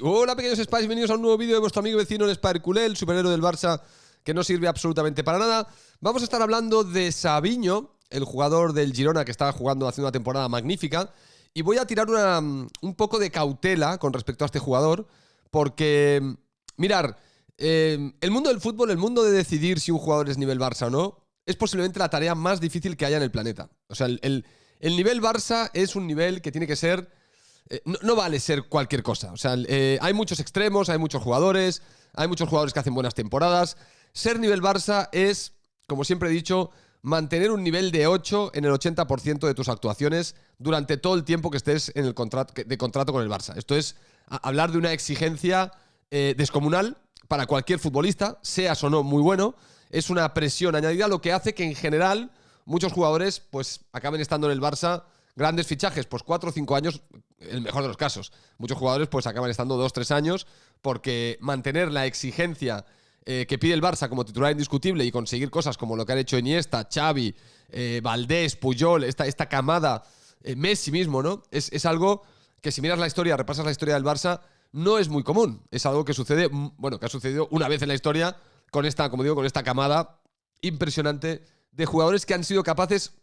Hola pequeños Spies, bienvenidos a un nuevo vídeo de vuestro amigo vecino el Spider Culé, el superhéroe del Barça que no sirve absolutamente para nada. Vamos a estar hablando de Savinho, el jugador del Girona que está jugando, haciendo una temporada magnífica. Y voy a tirar un poco de cautela con respecto a este jugador, porque, mirar, el mundo del fútbol, el mundo de decidir si un jugador es nivel Barça o no, es posiblemente la tarea más difícil que haya en el planeta. O sea, el nivel Barça es un nivel que tiene que ser... no vale ser cualquier cosa. O sea, hay muchos extremos, hay muchos jugadores que hacen buenas temporadas. Ser nivel Barça es, como siempre he dicho, mantener un nivel de 8 en el 80% de tus actuaciones durante todo el tiempo que estés en el contrato con el Barça. Esto es hablar de una exigencia descomunal para cualquier futbolista, seas o no muy bueno. Es una presión añadida, lo que hace que en general muchos jugadores pues acaben estando en el Barça. Grandes fichajes, pues 4 o 5 años, el mejor de los casos. Muchos jugadores pues acaban estando 2 o 3 años porque mantener la exigencia que pide el Barça como titular indiscutible y conseguir cosas como lo que han hecho Iniesta, Xavi, Valdés, Puyol, esta camada, Messi mismo, ¿no? Es algo que si miras la historia, repasas la historia del Barça, no es muy común. Es algo que sucede, bueno, que ha sucedido una vez en la historia con esta, como digo, con esta camada impresionante de jugadores que han sido capaces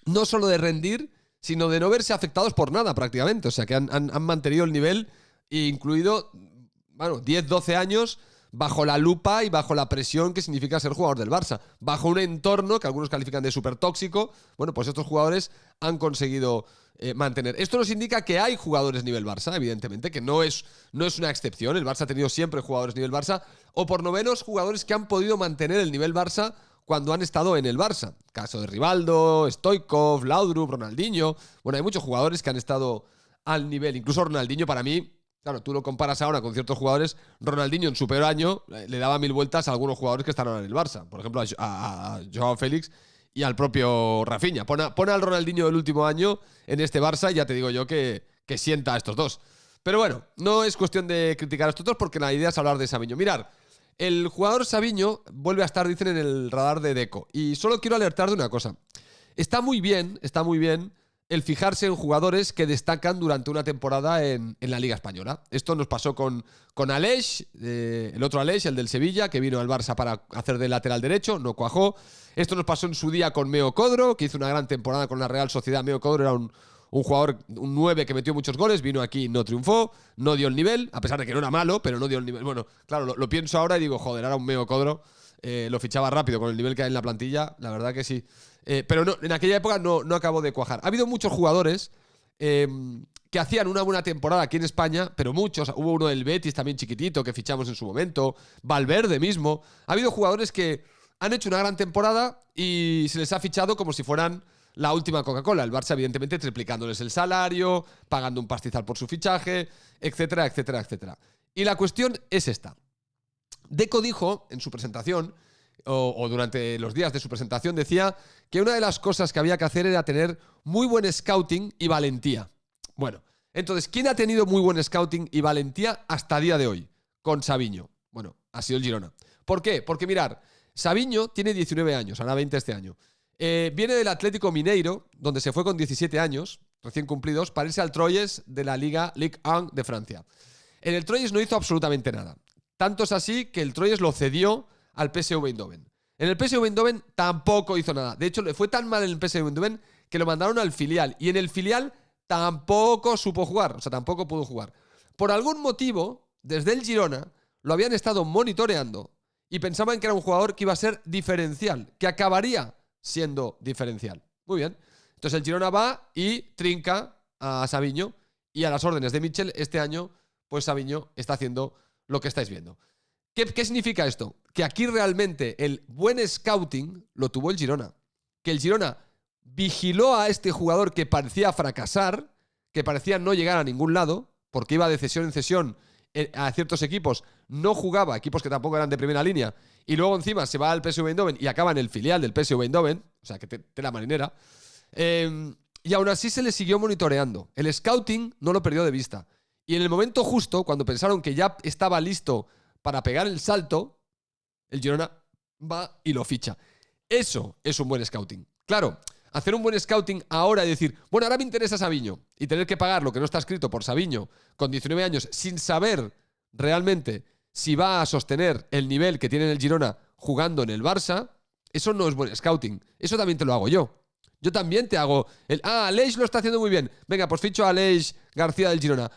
no solo de rendir, sino de no verse afectados por nada prácticamente. O sea, que han mantenido el nivel, incluido, bueno, 10, 12 años bajo la lupa y bajo la presión que significa ser jugador del Barça. Bajo un entorno que algunos califican de súper tóxico, bueno, pues estos jugadores han conseguido mantener. Esto nos indica que hay jugadores nivel Barça, evidentemente, que no es una excepción. El Barça ha tenido siempre jugadores nivel Barça, o por lo menos jugadores que han podido mantener el nivel Barça cuando han estado en el Barça. Caso de Rivaldo, Stoichkov, Laudrup, Ronaldinho. Bueno, hay muchos jugadores que han estado al nivel. Incluso Ronaldinho, para mí, claro, tú lo comparas ahora con ciertos jugadores. Ronaldinho en su peor año le daba 1000 vueltas a algunos jugadores que están ahora en el Barça. Por ejemplo, a Joao Félix y al propio Rafinha. Pon al Ronaldinho del último año en este Barça y ya te digo yo que sienta a estos dos. Pero bueno, no es cuestión de criticar a estos dos porque la idea es hablar de Savinho. Mirar, el jugador Savinho vuelve a estar, dicen, en el radar de Deco. Y solo quiero alertar de una cosa. Está muy bien el fijarse en jugadores que destacan durante una temporada en la Liga Española. Esto nos pasó con Aleix, el otro Aleix, el del Sevilla, que vino al Barça para hacer de lateral derecho, no cuajó. Esto nos pasó en su día con Meo Codro, que hizo una gran temporada con la Real Sociedad. Meo Codro era un jugador, un 9 que metió muchos goles, vino aquí, no triunfó, no dio el nivel, a pesar de que no era malo, pero no dio el nivel. Bueno, claro, lo pienso ahora y digo, joder, ahora un Meo Codro lo fichaba rápido con el nivel que hay en la plantilla, la verdad que sí. Pero no, en aquella época no acabó de cuajar. Ha habido muchos jugadores que hacían una buena temporada aquí en España, pero muchos. Hubo uno del Betis también chiquitito que fichamos en su momento, Valverde mismo. Ha habido jugadores que han hecho una gran temporada y se les ha fichado como si fueran la última Coca-Cola. El Barça, evidentemente, triplicándoles el salario, pagando un pastizal por su fichaje, etcétera, etcétera, etcétera. Y la cuestión es esta. Deco dijo en su presentación, o durante los días de su presentación, decía que una de las cosas que había que hacer era tener muy buen scouting y valentía. Bueno, entonces, ¿quién ha tenido muy buen scouting y valentía hasta el día de hoy? Con Savinho. Bueno, ha sido el Girona. ¿Por qué? Porque, mirar, Savinho tiene 19 años, ahora 20 este año. Viene del Atlético Mineiro, donde se fue con 17 años, recién cumplidos, para irse al Troyes de la Ligue 1 de Francia. En el Troyes no hizo absolutamente nada. Tanto es así que el Troyes lo cedió al PSV Eindhoven. En el PSV Eindhoven tampoco hizo nada. De hecho, le fue tan mal en el PSV Eindhoven que lo mandaron al filial. Y en el filial tampoco supo jugar. O sea, tampoco pudo jugar. Por algún motivo, desde el Girona, lo habían estado monitoreando y pensaban que era un jugador que iba a ser diferencial, que acabaría siendo diferencial. Muy bien. Entonces el Girona va y trinca a Savinho y a las órdenes de Mitchell este año, pues Savinho está haciendo lo que estáis viendo. ¿Qué significa esto? Que aquí realmente el buen scouting lo tuvo el Girona. Que el Girona vigiló a este jugador que parecía fracasar, que parecía no llegar a ningún lado, porque iba de cesión en cesión a ciertos equipos, no jugaba, equipos que tampoco eran de primera línea, y luego encima se va al PSV Eindhoven y acaba en el filial del PSV Eindhoven, o sea, que tela marinera, y aún así se le siguió monitoreando. El scouting no lo perdió de vista. Y en el momento justo, cuando pensaron que ya estaba listo para pegar el salto, el Girona va y lo ficha. Eso es un buen scouting. Claro, hacer un buen scouting ahora y decir, bueno, ahora me interesa Savinho, y tener que pagar lo que no está escrito por Savinho con 19 años sin saber realmente si va a sostener el nivel que tiene en el Girona jugando en el Barça, eso no es buen scouting. Eso también te lo hago yo. Yo también te hago Aleix lo está haciendo muy bien. Venga, pues ficho a Aleix García del Girona.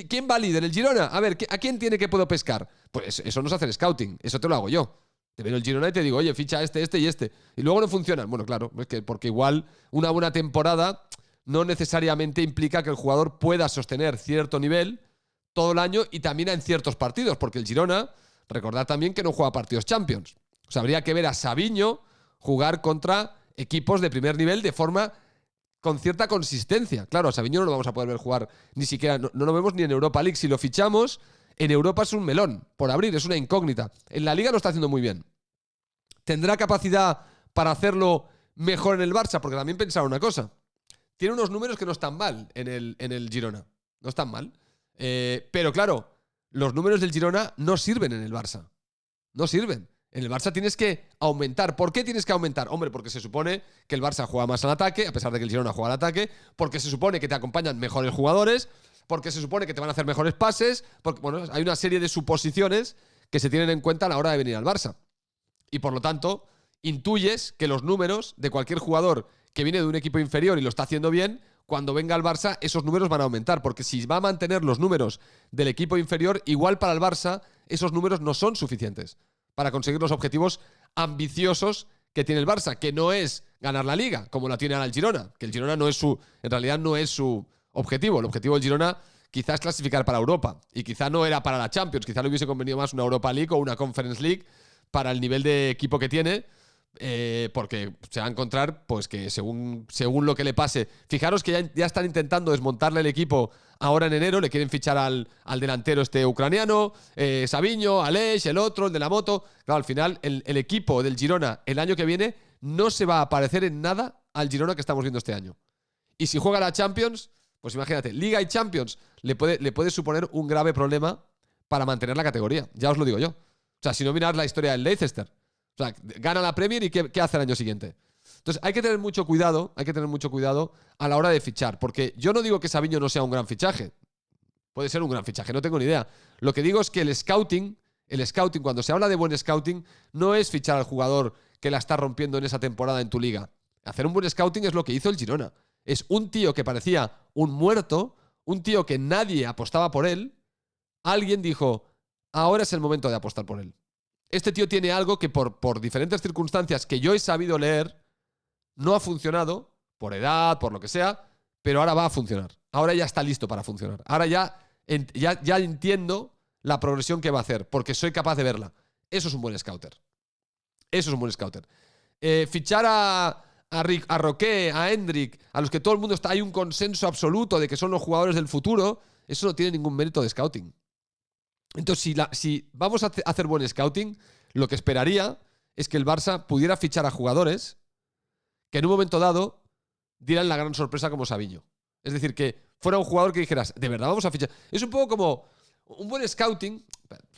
¿Quién va líder? ¿El Girona? A ver, ¿a quién tiene que puedo pescar? Pues eso no es hacer scouting. Eso te lo hago yo. Te veo el Girona y te digo, oye, ficha este y este. Y luego no funcionan. Bueno, claro, es que porque igual una buena temporada no necesariamente implica que el jugador pueda sostener cierto nivel todo el año y también en ciertos partidos. Porque el Girona, recordad también que no juega partidos Champions. O sea, habría que ver a Savinho jugar contra equipos de primer nivel de forma con cierta consistencia. Claro, a Savinho no lo vamos a poder ver jugar ni siquiera, no lo vemos ni en Europa League. Si lo fichamos, en Europa es un melón por abrir, es una incógnita. En la Liga lo está haciendo muy bien. ¿Tendrá capacidad para hacerlo mejor en el Barça? Porque también pensaba una cosa. Tiene unos números que no están mal en el Girona. No están mal. Pero claro, los números del Girona no sirven en el Barça. No sirven. En el Barça tienes que aumentar. ¿Por qué tienes que aumentar? Hombre, porque se supone que el Barça juega más al ataque, a pesar de que el Girona juega al ataque, porque se supone que te acompañan mejores jugadores, porque se supone que te van a hacer mejores pases, porque, bueno, hay una serie de suposiciones que se tienen en cuenta a la hora de venir al Barça. Y por lo tanto, intuyes que los números de cualquier jugador que viene de un equipo inferior y lo está haciendo bien, cuando venga al Barça, esos números van a aumentar, porque si va a mantener los números del equipo inferior, igual para el Barça, esos números no son suficientes para conseguir los objetivos ambiciosos que tiene el Barça, que no es ganar la Liga, como la tiene ahora el Girona, que el Girona en realidad no es su objetivo. El objetivo del Girona quizás es clasificar para Europa, y quizá no era para la Champions, quizá le hubiese convenido más una Europa League o una Conference League para el nivel de equipo que tiene, porque se va a encontrar pues que según lo que le pase. Fijaros que ya están intentando desmontarle el equipo ahora en enero, le quieren fichar al delantero ucraniano, Savinho, Aleix, el otro, el de la moto. Claro, al final el equipo del Girona el año que viene no se va a parecer en nada al Girona que estamos viendo este año. Y si juega la Champions, pues imagínate, Liga y Champions le puede suponer un grave problema para mantener la categoría. Ya os lo digo yo. O sea, si no mirad la historia del Leicester. O sea, gana la Premier y ¿qué hace el año siguiente? Entonces hay que tener mucho cuidado a la hora de fichar, porque yo no digo que Savinho no sea un gran fichaje. Puede ser un gran fichaje, no tengo ni idea. Lo que digo es que el scouting, cuando se habla de buen scouting, no es fichar al jugador que la está rompiendo en esa temporada en tu liga. Hacer un buen scouting es lo que hizo el Girona. Es un tío que parecía un muerto, un tío que nadie apostaba por él. Alguien dijo, ahora es el momento de apostar por él. Este tío tiene algo que por diferentes circunstancias que yo he sabido leer, no ha funcionado, por edad, por lo que sea, pero ahora va a funcionar. Ahora ya está listo para funcionar. Ahora ya entiendo la progresión que va a hacer, porque soy capaz de verla. Eso es un buen scouter. Eso es un buen scouter. Fichar a Roque, a Hendrik, a los que todo el mundo hay un consenso absoluto de que son los jugadores del futuro, eso no tiene ningún mérito de scouting. Entonces, si vamos a hacer buen scouting, lo que esperaría es que el Barça pudiera fichar a jugadores que en un momento dado dieran la gran sorpresa como Savinho. Es decir, que fuera un jugador que dijeras, de verdad vamos a fichar. Es un poco como un buen scouting,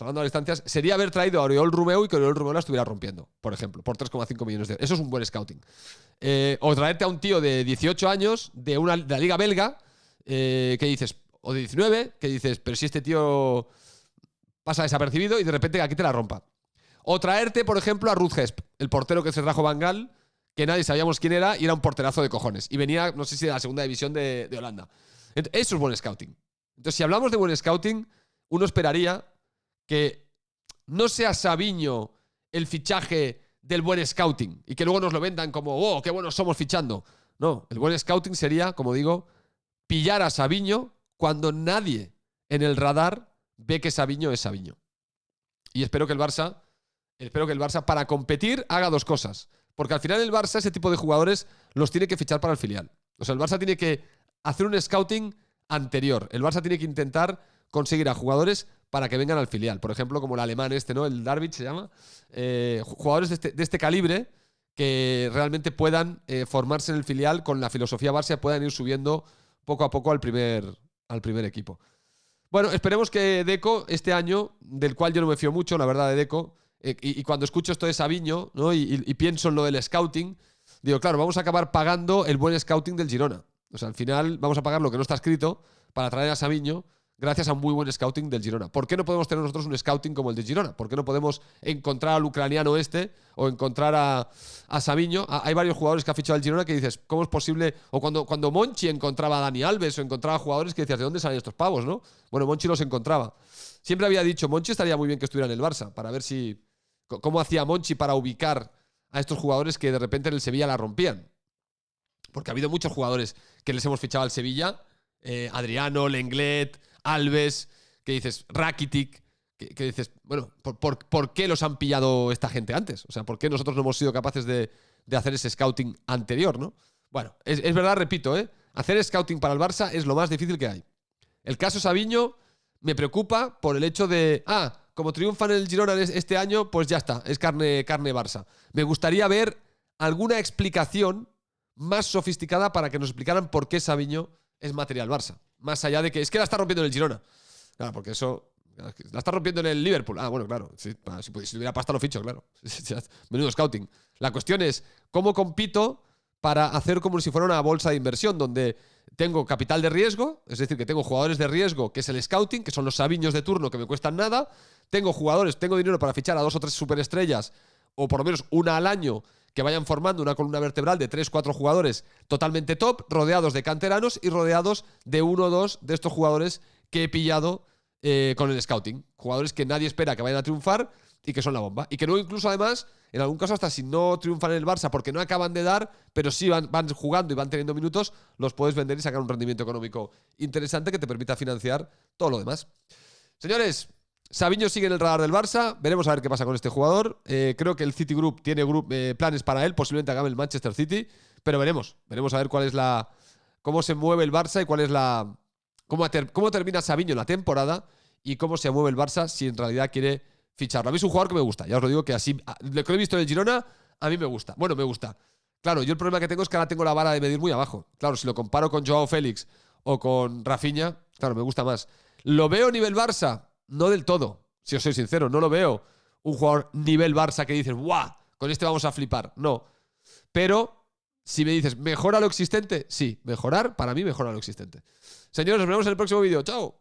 hablando de distancias, sería haber traído a Oriol Romeu y que Oriol Romeu la estuviera rompiendo, por ejemplo, por 3,5 millones de euros. Eso es un buen scouting. O traerte a un tío de 18 años de la Liga Belga, que dices, o de 19, que dices, pero si este tío pasa desapercibido y de repente aquí te la rompa. O traerte, por ejemplo, a Ruud Gesp, el portero que se trajo Van Gaal, que nadie sabíamos quién era y era un porterazo de cojones. Y venía, no sé si de la segunda división de Holanda. Eso es buen scouting. Entonces, si hablamos de buen scouting, uno esperaría que no sea Savinho el fichaje del buen scouting y que luego nos lo vendan como, oh, qué buenos somos fichando. No, el buen scouting sería, como digo, pillar a Savinho cuando nadie en el radar ve que Savinho es Savinho. Y espero que el Barça, para competir, haga dos cosas. Porque al final el Barça, ese tipo de jugadores, los tiene que fichar para el filial. O sea, el Barça tiene que hacer un scouting anterior. El Barça tiene que intentar conseguir a jugadores para que vengan al filial. Por ejemplo, como el alemán ¿no? El Darwich se llama. Jugadores de este calibre que realmente puedan formarse en el filial con la filosofía Barça, puedan ir subiendo poco a poco al primer equipo. Bueno, esperemos que Deco este año, del cual yo no me fío mucho, la verdad, de Deco, y cuando escucho esto de Savinho, ¿no? y pienso en lo del scouting, Digo, claro, vamos a acabar pagando el buen scouting del Girona. O sea, al final vamos a pagar lo que no está escrito para traer a Savinho gracias a un muy buen scouting del Girona. ¿Por qué no podemos tener nosotros un scouting como el de Girona? ¿Por qué no podemos encontrar al ucraniano este o encontrar a Savinho? Hay varios jugadores que ha fichado el Girona que dices, ¿cómo es posible? O cuando Monchi encontraba a Dani Alves o encontraba jugadores que decías, ¿de dónde salen estos pavos, no? Bueno, Monchi los encontraba. Siempre había dicho, Monchi estaría muy bien que estuviera en el Barça para ver cómo hacía Monchi para ubicar a estos jugadores que de repente en el Sevilla la rompían. Porque ha habido muchos jugadores que les hemos fichado al Sevilla, Adriano, Lenglet, Alves, que dices, Rakitic, que dices, bueno, ¿por qué los han pillado esta gente antes? O sea, ¿por qué nosotros no hemos sido capaces de hacer ese scouting anterior, no? Bueno, es verdad, repito, hacer scouting para el Barça es lo más difícil que hay. El caso Savinho me preocupa por el hecho de, como triunfan en el Girona este año, pues ya está, es carne Barça. Me gustaría ver alguna explicación más sofisticada para que nos explicaran por qué Savinho es material Barça. Más allá de que es que la está rompiendo en el Girona. Claro, porque eso... La está rompiendo en el Liverpool. Bueno, claro. Si tuviera pasta lo ficho, claro. Menudo scouting. La cuestión es, ¿cómo compito para hacer como si fuera una bolsa de inversión donde tengo capital de riesgo, es decir, que tengo jugadores de riesgo, que es el scouting, que son los Saviños de turno que me cuestan nada, tengo dinero para fichar a 2 o 3 superestrellas, o por lo menos una al año, que vayan formando una columna vertebral de 3-4 jugadores totalmente top, rodeados de canteranos y rodeados de 1 o 2 de estos jugadores que he pillado con el scouting. Jugadores que nadie espera que vayan a triunfar y que son la bomba. Y que luego incluso además, en algún caso hasta si no triunfan en el Barça porque no acaban de dar, pero sí van jugando y van teniendo minutos, los puedes vender y sacar un rendimiento económico interesante que te permita financiar todo lo demás. Señores, Savinho sigue en el radar del Barça. Veremos a ver qué pasa con este jugador. Creo que el City Group tiene planes para él. Posiblemente acabe el Manchester City. Pero veremos. Veremos a ver cómo se mueve el Barça y cuál es cómo termina Savinho la temporada y cómo se mueve el Barça si en realidad quiere ficharlo. A mí es un jugador que me gusta. Ya os lo digo que así, lo que he visto en el Girona, a mí me gusta. Bueno, me gusta. Claro, yo el problema que tengo es que ahora tengo la vara de medir muy abajo. Claro, si lo comparo con Joao Félix o con Rafinha, claro, me gusta más. ¿Lo veo nivel Barça? No del todo. Si os soy sincero, no lo veo un jugador nivel Barça que dices, ¡guau! Con este vamos a flipar. No. Pero si me dices, ¿mejora lo existente? Sí, para mí mejora lo existente. Señores, nos vemos en el próximo vídeo. ¡Chao!